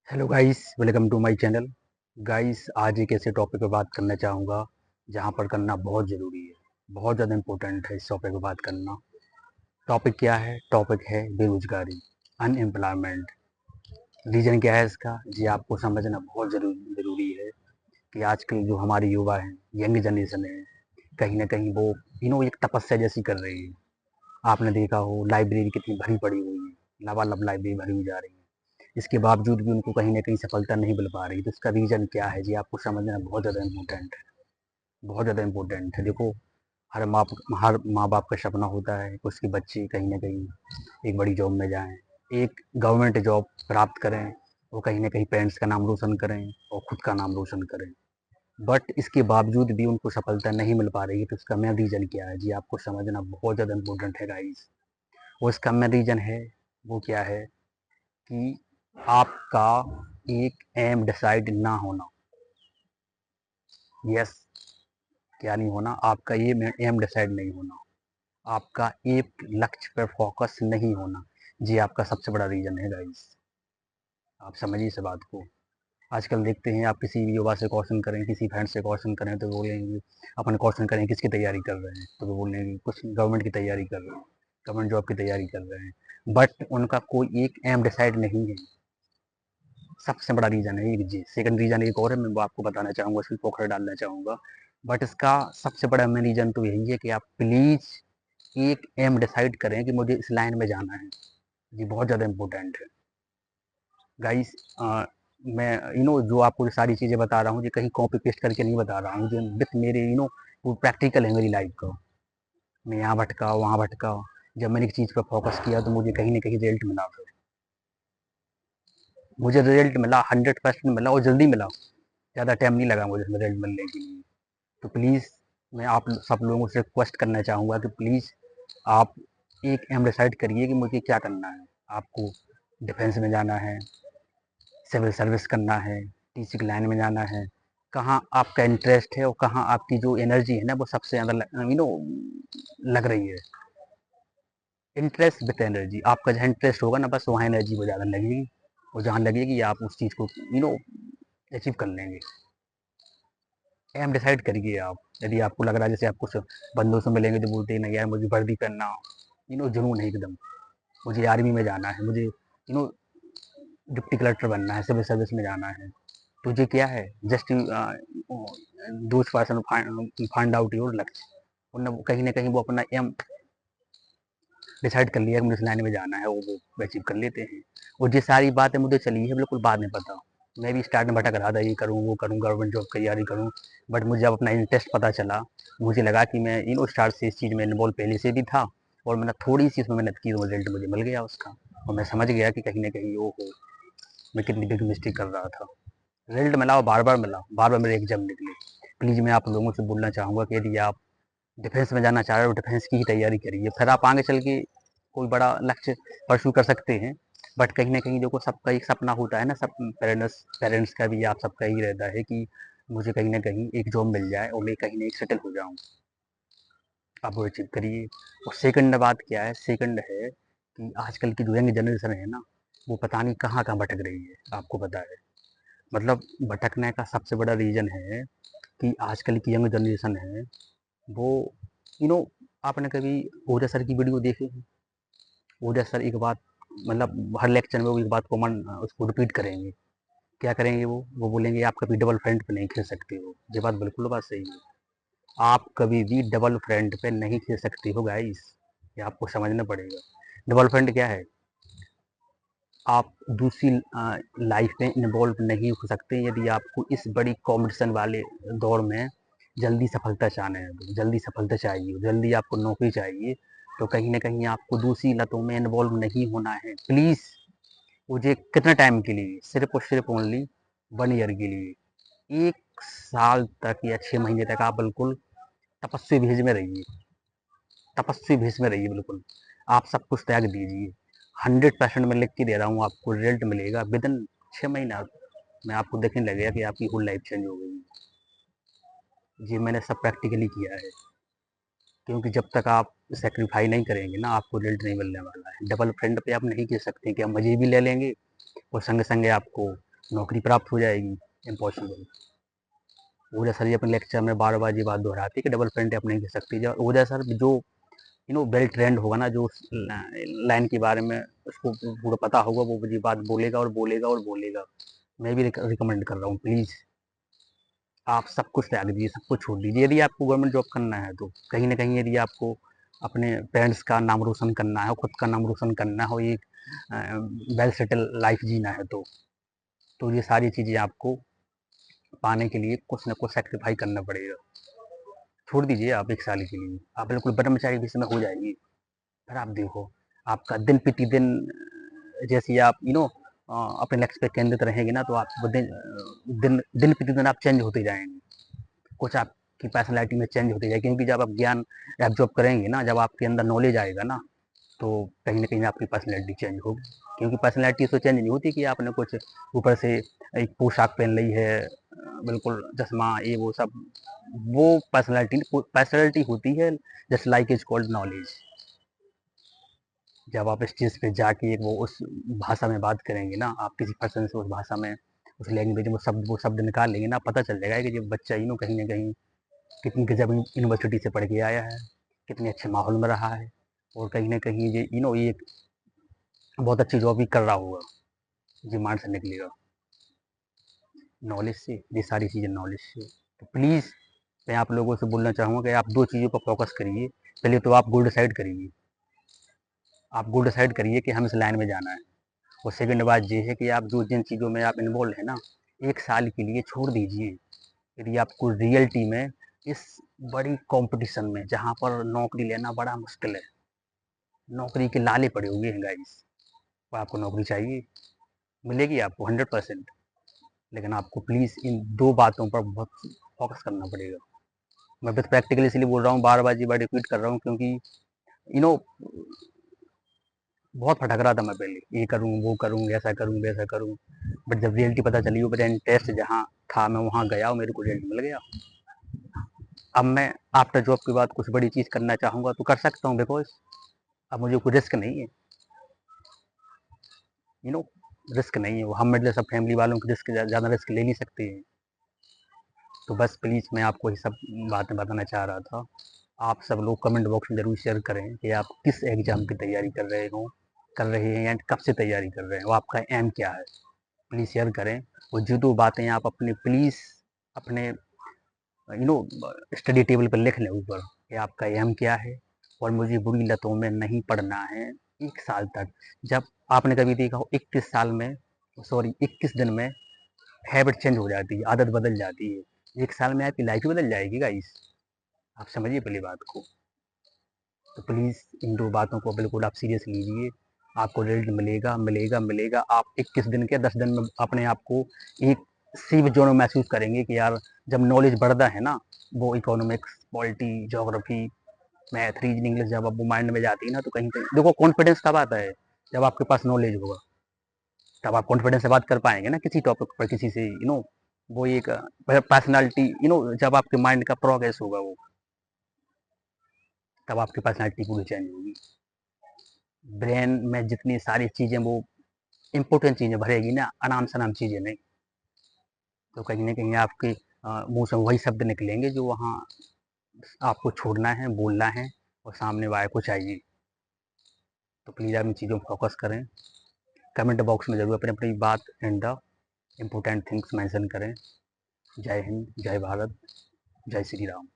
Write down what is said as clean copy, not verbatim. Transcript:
Hello guys, welcome to my channel. Guys, आज एक ऐसे टॉपिक पे बात करना चाहूँगा जहाँ पर करना बहुत ज़रूरी है। बहुत ज़्यादा इम्पोर्टेंट है इस टॉपिक पे बात करना। टॉपिक क्या है? टॉपिक है बेरोजगारी, अनएम्प्लॉयमेंट। रीज़न क्या है इसका? जी आपको समझना बहुत ज़रूरी है कि आजकल जो हमारे युवा हैं, यंग जनरेशन है, कहीं न कहीं वो एक तपस्या जैसी कर रही है। आपने देखा हो लाइब्रेरी कितनी भरी पड़ी हुई है, लबालब लाइब्रेरी भरी हुई जा रही है। इसके बावजूद भी उनको कहीं न कहीं सफलता नहीं मिल पा रही, तो इसका रीज़न क्या है? जी आपको समझना बहुत ज़्यादा इम्पोर्टेंट है, बहुत ज़्यादा इम्पोर्टेंट है। देखो, हर माँ-बाप का सपना होता है कि उसके बच्चे कहीं न कहीं एक बड़ी जॉब में जाएँ, एक गवर्नमेंट जॉब प्राप्त करें, और कहीं न कहीं पेरेंट्स का नाम रोशन करें और खुद का नाम रोशन करें। बट इसके बावजूद भी उनको सफलता नहीं मिल पा रही है, तो इसका मेन रीज़न क्या है? जी आपको समझना बहुत ज़्यादा इम्पोर्टेंट है गाइज़। और इसका मेन रीज़न है, वो क्या है कि आपका एक एम डिसाइड ना होना। यस, क्या नहीं होना? आपका ये एम डिसाइड नहीं होना, आपका एक लक्ष्य पर फोकस नहीं होना। जी आपका सबसे बड़ा रीज़न है गाइस। आप समझिए इस बात को। आजकल देखते हैं, आप किसी भी युवा से क्वेश्चन करें, किसी फ्रेंड से क्वेश्चन करें, तो बोलेंगे, अपन क्वेश्चन करें किसकी तैयारी कर रहे हैं, तो वो बोलेंगे कुछ गवर्नमेंट की तैयारी कर रहे हैं, गवर्नमेंट जॉब की तैयारी कर रहे हैं। बट उनका कोई एक एम डिसाइड नहीं है। सबसे बड़ा रीज़न है एक, जी सेकंड रीज़न एक और है, मैं वो आपको बताना चाहूँगा, उसमें पोखर डालना चाहूँगा। बट इसका सबसे बड़ा मेन रीज़न तो यही है कि आप प्लीज़ एक एम डिसाइड करें कि मुझे इस लाइन में जाना है। जी बहुत ज़्यादा इम्पोर्टेंट है गाइस। मैं जो आपको सारी चीज़ें बता रहा हूँ, ये कहीं कॉपी पेस्ट करके नहीं बता रहा हूँ, जो विथ मेरे वो प्रैक्टिकल है मेरी लाइफ का। मैं यहाँ भटका, वहाँ भटका, जब मैंने एक चीज़ पर फोकस किया तो मुझे कहीं न कहीं रिजल्ट मिला। फिर मुझे रिजल्ट मिला, 100% मिला और जल्दी मिला। ज़्यादा टाइम नहीं लगा मुझे रिजल्ट मिलने के लिए। तो प्लीज़ मैं आप सब लोगों से रिक्वेस्ट करना चाहूँगा कि प्लीज़ आप एक एम डिसाइड करिए कि मुझे क्या करना है। आपको डिफेंस में जाना है, सिविल सर्विस करना है, टीचिंग लाइन में जाना है, कहाँ आपका इंटरेस्ट है और कहाँ आपकी जो एनर्जी है ना वो सबसे ज़्यादा लग रही है। इंटरेस्ट विथ एनर्जी, आपका जहाँ इंटरेस्ट होगा ना बस वहाँ एनर्जी वो ज़्यादा लगेगी, और जहाँ लगेगी आप उस चीज़ को अचीव कर लेंगे। एम डिसाइड करिए आप। यदि आपको लग रहा है जैसे आप कुछ बंदों से मिलेंगे जो बोलते हैं नहीं यार मुझे वर्दी पहनना, जुनून है एकदम, मुझे आर्मी में जाना है, मुझे डिप्टी कलेक्टर बनना है, सिविल सर्विस में जाना है। तो ये क्या है? Just those person find out your लक्ष्य, उन्होंने कहीं ना कहीं वो अपना एम डिसाइड कर लिया कि मुझे इस लाइन में जाना है, वो अचीव कर लेते हैं। और ये सारी बातें मुझे चली है बिल्कुल बाद में पता। मैं भी स्टार्ट में भटक रहा था, ये करूँ वो करूँ, गवर्नमेंट जॉब की तैयारी करूँ। बट मुझे जब अपना इंटरेस्ट पता चला, मुझे लगा कि मैं स्टार्ट से इस चीज़ में इन्वॉल्व पहले से भी था, और मैंने थोड़ी सी उसमें मेहनत की तो रिजल्ट मुझे मिल गया उसका। और मैं समझ गया कि कहीं ना कहीं वो हो, मैं कितनी बिग मिस्टेक कर रहा था। रिजल्ट मिला और बार बार मिला, बार बार मेरे एग्जाम निकले। प्लीज़ मैं आप लोगों से बोलना चाहूँगा कि यदि आप डिफेंस में जाना चाह रहे हो, डिफेंस की ही तैयारी करिए, फिर आप आगे चल के कोई बड़ा लक्ष्य परस्यू कर सकते हैं। बट कहीं ना कहीं देखो, सबका एक सपना होता है ना, सब पेरेंट्स पेरेंट्स का भी, आप सबका ही रहता है कि मुझे कहीं ना कहीं एक जॉब मिल जाए और मैं कहीं ना कहीं सेटल हो जाऊँ। आप वो अचीव करिए। और सेकंड बात क्या है? सेकंड है कि आजकल की जो यंग जनरेशन है ना, वो पता नहीं कहाँ कहाँ भटक रही है, आपको पता है। मतलब भटकने का सबसे बड़ा रीज़न है कि आजकल की यंग जनरेशन है, वो यू नो आपने कभी ओजस सर की वीडियो देखी है? ओजस सर एक बात, मतलब हर लेक्चर में वो एक बात कॉमन उसको रिपीट करेंगे। क्या करेंगे वो बोलेंगे आप कभी डबल फ्रंट पे नहीं खेल सकते हो। ये बात बिल्कुल बात सही है। आप कभी भी डबल फ्रंट पे नहीं खेल सकते हो गाइस, ये आपको समझना पड़ेगा। डबल फ्रंट क्या है? आप दूसरी लाइफ में इन्वॉल्व नहीं हो सकते यदि आपको इस बड़ी कॉम्पिटिशन वाले दौर में जल्दी सफलता चाहना है, तो जल्दी सफलता चाहिए, जल्दी आपको नौकरी चाहिए, तो कहीं ना कहीं आपको दूसरी लतों में इन्वॉल्व नहीं होना है। प्लीज़, मुझे कितने टाइम के लिए? सिर्फ और सिर्फ ओनली 1 ईयर के लिए, 1 साल तक या 6 महीने तक आप बिल्कुल तपस्वी भेज में रहिए, तपस्वी भेष में रहिए बिल्कुल। आप सब कुछ त्याग दीजिए। 100% मैं लिख के दे रहा हूँ, आपको रिजल्ट मिलेगा विद इन 6 महीना में। आपको देखने लगेगा कि आपकी होल लाइफ चेंज हो गई। ये मैंने सब प्रैक्टिकली किया है, क्योंकि जब तक आप सेक्रीफाई नहीं करेंगे ना, आपको रिजल्ट नहीं मिलने वाला है। डबल फ्रंट पे आप नहीं कह सकते कि हम मजे भी ले लेंगे और संग संगे आपको नौकरी प्राप्त हो जाएगी? इम्पॉसिबल। ओझा सर जी अपने लेक्चर में बार-बार ये बात दोहराते हैं कि डबल फ्रंट आप नहीं कह सकते। जो ओझा सर जो वेल ट्रेंड होगा ना, जो उस लाइन के बारे में उसको पूरा पता होगा, वो ये बात बोलेगा और बोलेगा और बोलेगा। मैं भी रिकमेंड कर रहा हूँ, प्लीज़ आप सब कुछ त्याग दीजिए, सब कुछ छोड़ दीजिए। यदि आपको गवर्नमेंट जॉब करना है तो कहीं न कहीं यदि आपको अपने पेरेंट्स का नाम रोशन करना है, खुद का नाम रोशन करना हो, एक वेल सेटल लाइफ जीना है तो ये सारी चीज़ें आपको पाने के लिए कुछ न कुछ सैक्रिफाई करना पड़ेगा। छोड़ दीजिए आप 1 साल के लिए, आप बिल्कुल ब्रह्मचारी भी समय हो जाएँगे। फिर आप देखो, आपका दिन प्रतिदिन जैसे ही आप अपने लक्ष्य पे केंद्रित रहेंगे ना, तो आप दिन दिन प्रतिदिन आप चेंज होते जाएँगे। कुछ आपकी पर्सनैलिटी में चेंज होती जाएगी, क्योंकि जब आप ज्ञान एब्ज़ॉर्ब करेंगे ना, जब आपके अंदर नॉलेज आएगा ना, तो कहीं न कहीं आपकी पर्सनैलिटी चेंज होगी। क्योंकि पर्सनैलिटी तो चेंज नहीं होती कि आपने कुछ ऊपर से एक पोशाक पहन ली है, बिल्कुल चश्मा ये वो सब, वो पर्सनैलिटी होती है just like is called knowledge. जब आप स्टेज पे जाके एक वो उस भाषा में बात करेंगे ना, आप किसी पर्सन से उस भाषा में, उस लैंग्वेज में वो शब्द निकाल लेंगे ना, पता चल जाएगा कि ये बच्चा कहीं न कहीं कितनी गजब यूनिवर्सिटी से पढ़ के आया है, कितने अच्छे माहौल में रहा है और कहीं न कहीं ये एक बहुत अच्छी जॉब भी कर रहा होगा, ये माइंड से निकलेगा। नॉलेज से, ये सारी चीज़ें नॉलेज से। तो प्लीज़ मैं आप लोगों से बोलना चाहूँगा कि आप 2 चीज़ों पर फ़ोकस करिए। पहले तो आप गोल डिसाइड करिए। आप गोल डिसाइड करिए कि हमें इस लाइन में जाना है। और सेकंड बात ये है कि आप जिन चीज़ों में आप इन्वॉल्व हैं ना, 1 साल के लिए छोड़ दीजिए। यदि आपको रियलिटी में इस बड़ी कॉम्पिटिशन में, जहाँ पर नौकरी लेना बड़ा मुश्किल है, नौकरी के लाले पड़े हुए हैं गाइस, और आपको नौकरी चाहिए, मिलेगी आपको 100%, लेकिन आपको प्लीज़ इन 2 बातों पर बहुत फ़ोकस करना पड़ेगा। मैं विथ प्रैक्टिकल इसलिए बोल रहा हूँ, बार-बार ये बात रिपीट कर रहा हूँ, क्योंकि यू नो बहुत भटक रहा था मैं पहले, ये करूँ, वो करूँ, ऐसा करूँ, वैसा करूँ, बट जब रियलिटी पता चली, वो ब्रेन टेस्ट जहाँ था, मैं वहाँ गया और मेरे को रिजल्ट मिल गया। अब मैं आफ्टर जॉब के बाद कुछ बड़ी चीज़ करना चाहूँगा तो कर सकता हूँ, बिकॉज़ अब मुझे कोई रिस्क नहीं है, यू नो रिस्क नहीं है। वो हम मिडिल सब फैमिली वालों की रिस्क ज़्यादा रिस्क ले नहीं सकते हैं। तो बस प्लीज़ मैं आपको ये सब बातें बताना चाह रहा था। आप सब लोग कमेंट बॉक्स में ज़रूर शेयर करें कि आप किस एग्ज़ाम की तैयारी कर रहे हैं या कब से तैयारी कर रहे हैं, और आपका एम क्या है? प्लीज़ शेयर करें। और जो 2 बातें आप अपने प्लीज़ अपने यू नो स्टडी टेबल पर लिख लें ऊपर कि आपका एम क्या है, और मुझे बुरी लतों में नहीं पड़ना है 1 साल तक। जब आपने कभी देखा हो 21 साल में, सॉरी 21 दिन में हैबिट चेंज हो जाती है, आदत बदल जाती है। 1 साल में आपकी लाइफ ही बदल जाएगी गाइस। आप समझिए पहली बात को। तो प्लीज़ इन 2 बातों को बिल्कुल आप सीरियस लीजिए। आपको रिज़ल्ट मिलेगा, मिलेगा, मिलेगा। आप 21 दिन के 10 दिन में अपने आप को एक सेफ ज़ोन में महसूस करेंगे कि यार जब नॉलेज बढ़ता है ना, वो economics, polity, geography, math, reasoning, English जब अब वो माइंड में जाती है ना, तो कहीं कहीं देखो कॉन्फिडेंस कब आता है, जब आपके पास नॉलेज होगा, तब आप कॉन्फिडेंस से बात कर पाएंगे ना किसी टॉपिक पर, किसी से वो एक पर्सनालिटी, जब आपके माइंड का प्रोग्रेस होगा, वो तब आपकी पर्सनालिटी पूरी चेंज होगी। ब्रेन में जितनी सारी चीज़ें वो इम्पोर्टेंट चीज़ें भरेगी ना, अनाम शनाम चीज़ें नहीं, तो कहीं ना कहीं आपके मुंह से वही शब्द निकलेंगे जो वहाँ आपको छोड़ना है, बोलना है, और सामने वाले को चाहिए। तो प्लीज़ आप इन चीज़ों पर फोकस करें। कमेंट बॉक्स में ज़रूर अपनी अपनी बात and the important things mention करें। जय हिंद, जय भारत, जय श्री राम।